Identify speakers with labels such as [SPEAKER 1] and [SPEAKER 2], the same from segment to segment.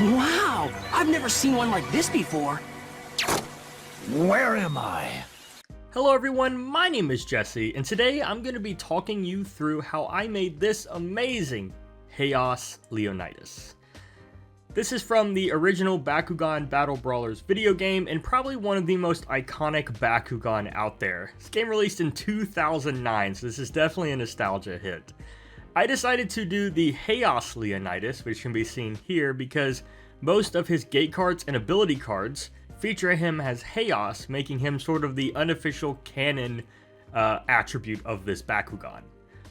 [SPEAKER 1] Wow! I've never seen one like this before.
[SPEAKER 2] Where am I?
[SPEAKER 3] Hello everyone, my name is Jesse, and today I'm going to be talking you through how I made this amazing Chaos Leonidas. This is from the original Bakugan Battle Brawlers video game, and probably one of the most iconic Bakugan out there. This game released in 2009, so this is definitely a nostalgia hit. I decided to do the Chaos Leonidas, which can be seen here, because most of his gate cards and ability cards feature him as Chaos, making him sort of the unofficial canon attribute of this Bakugan.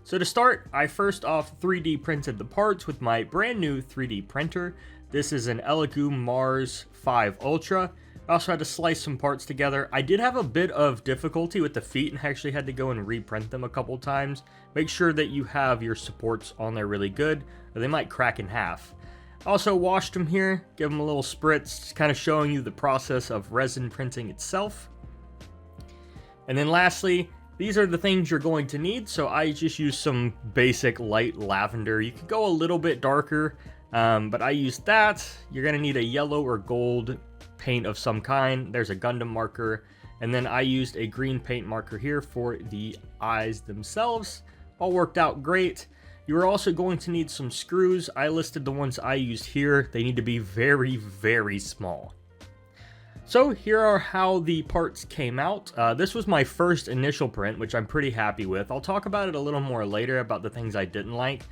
[SPEAKER 3] So to start, I first off 3D printed the parts with my brand new 3D printer. This is an Elegoo Mars 5 Ultra. I also had to slice some parts together. I did have a bit of difficulty with the feet and actually had to go and reprint them a couple times. Make sure that you have your supports on there really good, or they might crack in half. Also washed them here, give them a little spritz, kind of showing you the process of resin printing itself. And then lastly, these are the things you're going to need. So I just used some basic light lavender. You could go a little bit darker, but I used that. You're going to need a yellow or gold paint of some kind. There's a Gundam marker. And then I used a green paint marker here for the eyes themselves. All worked out great. You're also going to need some screws. I listed the ones I used here. They need to be very, very small. So here are how the parts came out. This was my first initial print, which I'm pretty happy with. I'll talk about it a little more later about the things I didn't like.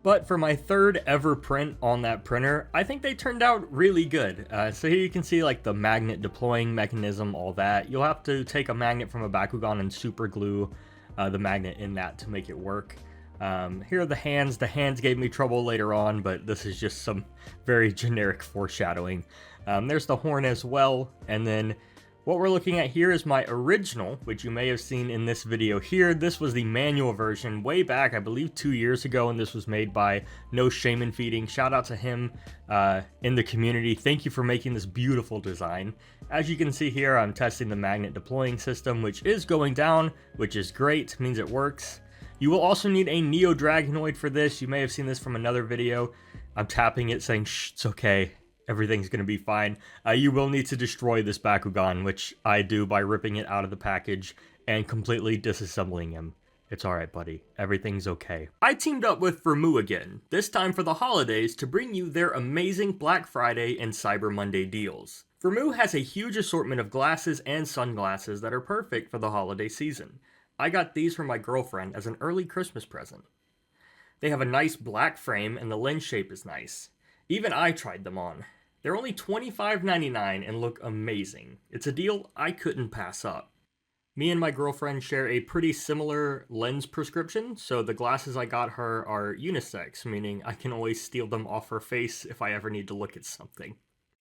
[SPEAKER 3] But for my third ever print on that printer, I think they turned out really good. So here you can see like the magnet deploying mechanism, all that. You'll have to take a magnet from a Bakugan and super glue the magnet in that to make it work. Here are the hands. The hands gave me trouble later on, but this is just some very generic foreshadowing. There's the horn as well, and then what we're looking at here is my original, which you may have seen in this video here. This was the manual version way back, I believe 2 years ago, and this was made by No Shaman Feeding. Shout out to him in the community. Thank you for making this beautiful design. As you can see here, I'm testing the magnet deploying system, which is going down, which is great, means it works. You will also need a Neo Dragonoid for this. You may have seen this from another video. I'm tapping it saying, shh, it's okay. Everything's going to be fine. You will need to destroy this Bakugan, which I do by ripping it out of the package and completely disassembling him. It's alright, buddy. Everything's okay. I teamed up with Firmoo again, this time for the holidays, to bring you their amazing Black Friday and Cyber Monday deals. Firmoo has a huge assortment of glasses and sunglasses that are perfect for the holiday season. I got these for my girlfriend as an early Christmas present. They have a nice black frame and the lens shape is nice. Even I tried them on. They're only $25.99 and look amazing. It's a deal I couldn't pass up. Me and my girlfriend share a pretty similar lens prescription, so the glasses I got her are unisex, meaning I can always steal them off her face if I ever need to look at something.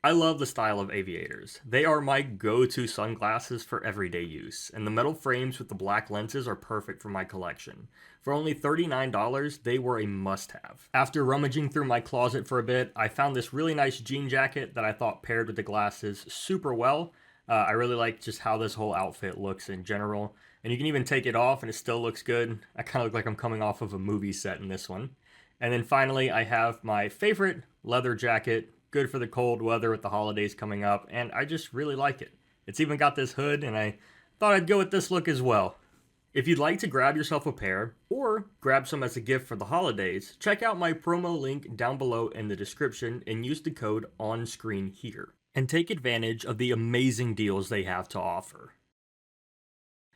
[SPEAKER 3] I love the style of aviators. They are my go-to sunglasses for everyday use, and the metal frames with the black lenses are perfect for my collection. For only $39, they were a must-have. After rummaging through my closet for a bit, I found this really nice jean jacket that I thought paired with the glasses super well. I really like just how this whole outfit looks in general, and you can even take it off and it still looks good. I kind of look like I'm coming off of a movie set in this one. And then finally, I have my favorite leather jacket. Good for the cold weather with the holidays coming up, and I just really like it. It's even got this hood, and I thought I'd go with this look as well. If you'd like to grab yourself a pair, or grab some as a gift for the holidays, check out my promo link down below in the description and use the code on screen here, and take advantage of the amazing deals they have to offer.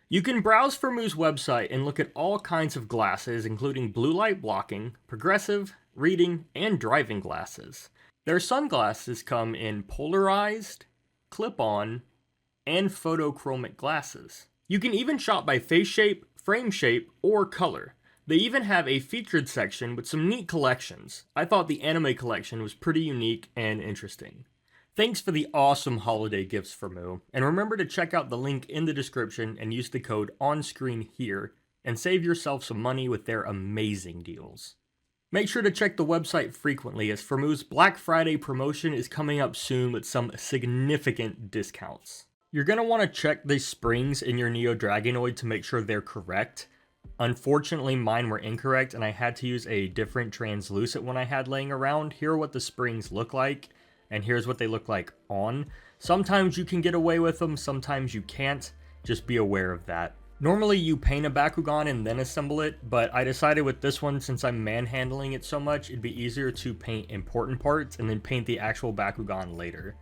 [SPEAKER 3] You can browse Firmoo's website and look at all kinds of glasses, including blue light blocking, progressive, reading, and driving glasses. Their sunglasses come in polarized, clip-on, and photochromic glasses. You can even shop by face shape, frame shape, or color. They even have a featured section with some neat collections. I thought the anime collection was pretty unique and interesting. Thanks for the awesome holiday gifts, Firmoo, and remember to check out the link in the description and use the code on screen here, and save yourself some money with their amazing deals. Make sure to check the website frequently, as Firmoo's Black Friday promotion is coming up soon with some significant discounts. You're going to want to check the springs in your Neo Dragonoid to make sure they're correct. Unfortunately, mine were incorrect, and I had to use a different translucent one I had laying around. Here are what the springs look like. and here's what they look like on. Sometimes you can get away with them, sometimes you can't. Just be aware of that. Normally you paint a Bakugan and then assemble it, but I decided with this one, since I'm manhandling it so much, it'd be easier to paint important parts and then paint the actual Bakugan later.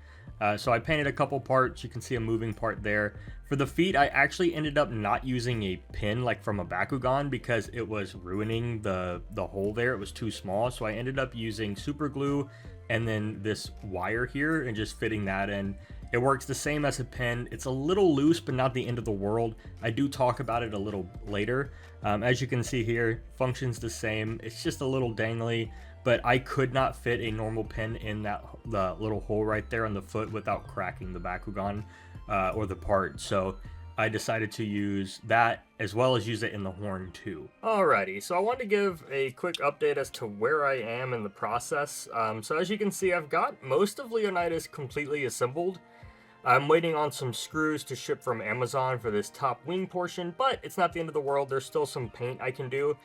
[SPEAKER 3] So I painted a couple parts. You can see a moving part there. For the feet, I actually ended up not using a pin like from a Bakugan because it was ruining the hole there. It was too small, so I ended up using super glue and then this wire here and just fitting that in. It works the same as a pin. It's a little loose, but not the end of the world. I do talk about it a little later. As you can see here, functions the same. It's just a little dangly, but I could not fit a normal pin in the little hole right there on the foot without cracking the Bakugan or the part. So I decided to use that as well as use it in the horn too. Alrighty, so I wanted to give a quick update as to where I am in the process. So as you can see, I've got most of Leonidas completely assembled. I'm waiting on some screws to ship from Amazon for this top wing portion, but it's not the end of the world. There's still some paint I can do.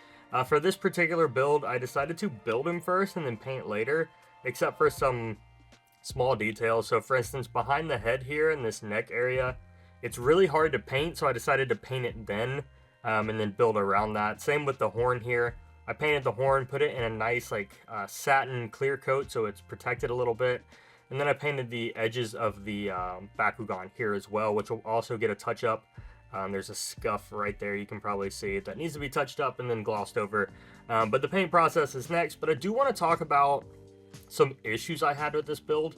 [SPEAKER 3] For this particular build, I decided to build him first and then paint later, except for some small details. So for instance, behind the head here in this neck area, it's really hard to paint, so I decided to paint it then, and then build around that. Same with the horn here. I painted the horn, put it in a nice satin clear coat so it's protected a little bit. And then I painted the edges of the Bakugan here as well, which will also get a touch up. There's a scuff right there, you can probably see it, that needs to be touched up and then glossed over. But the paint process is next, but I do want to talk about some issues I had with this build.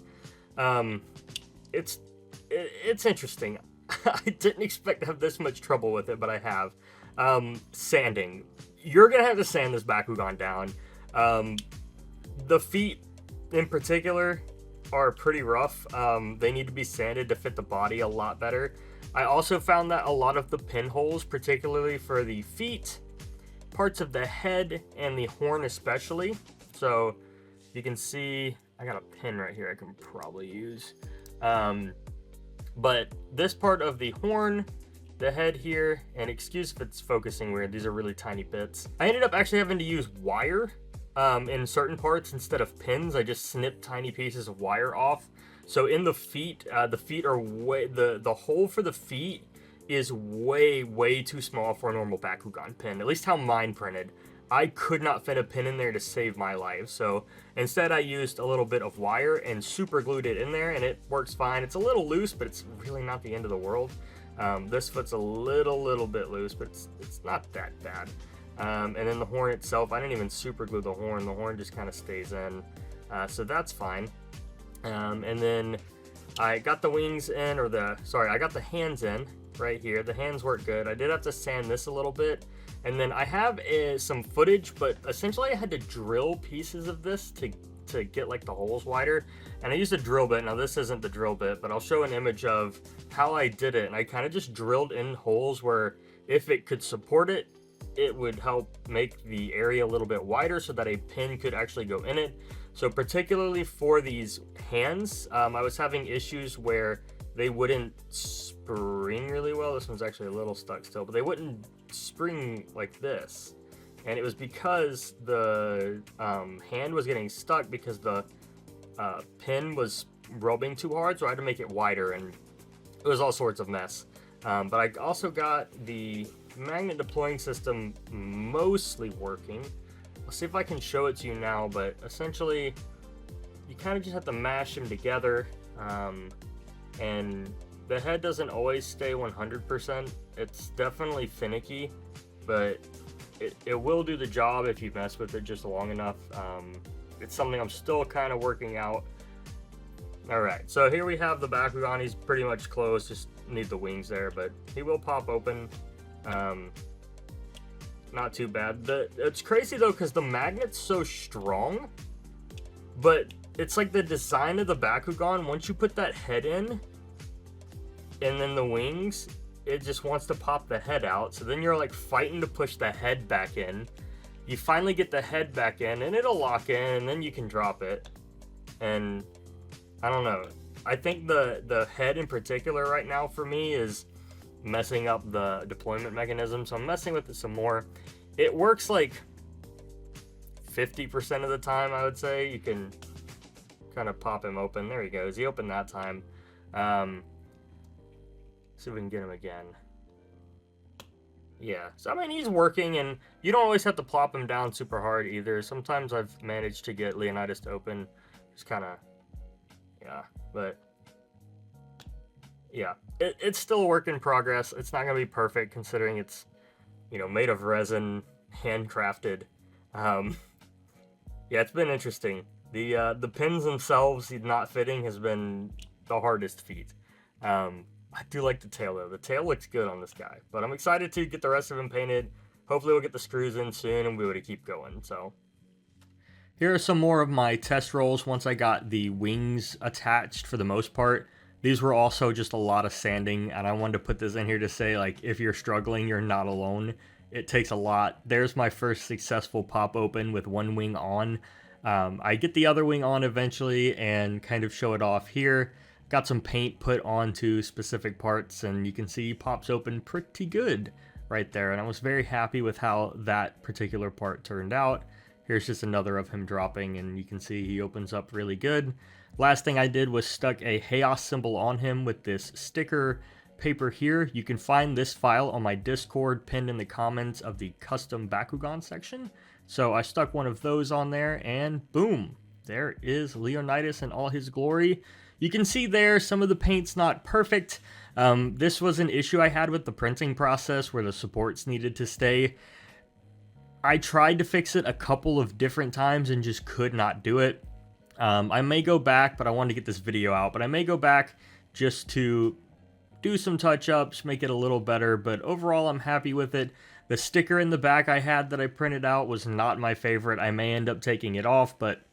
[SPEAKER 3] It's interesting. I didn't expect to have this much trouble with it, but I have. Sanding. You're going to have to sand this Bakugan down. The feet in particular are pretty rough. They need to be sanded to fit the body a lot better. I also found that a lot of the pinholes, particularly for the feet, parts of the head, and the horn especially. So you can see, I got a pin right here I can probably use. But this part of the horn, the head here, and excuse if it's focusing weird, these are really tiny bits. I ended up actually having to use wire in certain parts instead of pins. I just snipped tiny pieces of wire off. So in the feet are way, the hole for the feet is way too small for a normal Bakugan pin, at least how mine printed. I could not fit a pin in there to save my life, so instead I used a little bit of wire and super glued it in there, and it works fine. It's a little loose, but it's really not the end of the world. This foot's a little bit loose, but it's not that bad. And then the horn itself, I didn't even super glue the horn just kind of stays in, so that's fine. And then I got the wings in, I got the hands in right here. The hands work good. I did have to sand this a little bit. And then I have some footage, but essentially I had to drill pieces of this to get like the holes wider. And I used a drill bit. Now this isn't the drill bit, but I'll show an image of how I did it. And I kind of just drilled in holes where if it could support it, it would help make the area a little bit wider so that a pin could actually go in it. So particularly for these hands, I was having issues where they wouldn't spring really well. This one's actually a little stuck still, but they wouldn't spring like this. And it was because the hand was getting stuck because the pin was rubbing too hard, so I had to make it wider, and it was all sorts of mess. But I also got the magnet deploying system mostly working. I'll see if I can show it to you now, but essentially you kind of just have to mash them together, and the head doesn't always stay 100%. It's definitely finicky, but it will do the job if you mess with it just long enough. It's something I'm still kind of working out. Alright, so here we have the Bakugan. He's pretty much closed, just need the wings there, but he will pop open. Not too bad. It's crazy though, because the magnet's so strong, but it's like the design of the Bakugan, once you put that head in and then the wings, it just wants to pop the head out. So then you're like fighting to push the head back in. You finally get the head back in and it'll lock in, and then you can drop it. And I don't know, I think the head in particular right now for me is messing up the deployment mechanism, so I'm messing with it some more. It works like 50% of the time, I would say. You can kind of pop him open. There he goes. He opened that time. See if we can get him again. Yeah, so I mean, he's working, and you don't always have to plop him down super hard either. Sometimes I've managed to get Leonidas to open. Just kind of, yeah, but yeah, it's still a work in progress. It's not going to be perfect considering it's, you know, made of resin, handcrafted. Yeah, it's been interesting. The pins themselves not fitting has been the hardest feat. I do like the tail though. The tail looks good on this guy, but I'm excited to get the rest of him painted. Hopefully we'll get the screws in soon and we'll be able to keep going. So here are some more of my test rolls once I got the wings attached for the most part. These were also just a lot of sanding, and I wanted to put this in here to say, like, if you're struggling, you're not alone. It takes a lot. There's my first successful pop open with one wing on. I get the other wing on eventually and kind of show it off here. Got some paint put onto specific parts, and you can see he pops open pretty good right there. And I was very happy with how that particular part turned out. Here's just another of him dropping, and you can see he opens up really good. Last thing I did was stuck a chaos symbol on him with this sticker paper here. You can find this file on my Discord pinned in the comments of the custom Bakugan section. So I stuck one of those on there, and boom, there is Leonidas in all his glory. You can see there some of the paint's not perfect. This was an issue I had with the printing process where the supports needed to stay. I tried to fix it a couple of different times and just could not do it. I may go back, but I wanted to get this video out, but I may go back just to do some touch-ups, make it a little better, but overall I'm happy with it. The sticker in the back I had that I printed out was not my favorite. I may end up taking it off, but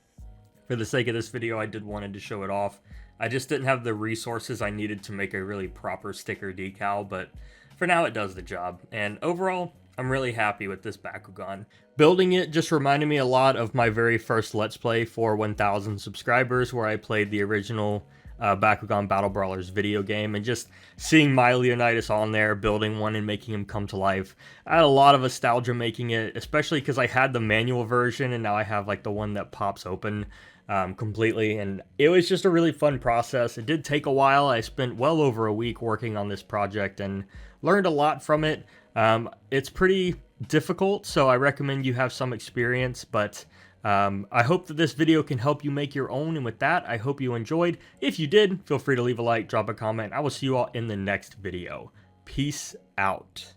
[SPEAKER 3] for the sake of this video, I did wanted to show it off. I just didn't have the resources I needed to make a really proper sticker decal, but for now it does the job. And overall, I'm really happy with this Bakugan. Building it just reminded me a lot of my very first Let's Play for 1,000 subscribers, where I played the original Bakugan Battle Brawlers video game, and just seeing my Leonidas on there, building one and making him come to life. I had a lot of nostalgia making it, especially because I had the manual version and now I have like the one that pops open completely, and it was just a really fun process. It did take a while. I spent well over a week working on this project and learned a lot from it. It's pretty difficult, so I recommend you have some experience, but I hope that this video can help you make your own, and with that, I hope you enjoyed. If you did, feel free to leave a like, drop a comment. I will see you all in the next video. Peace out.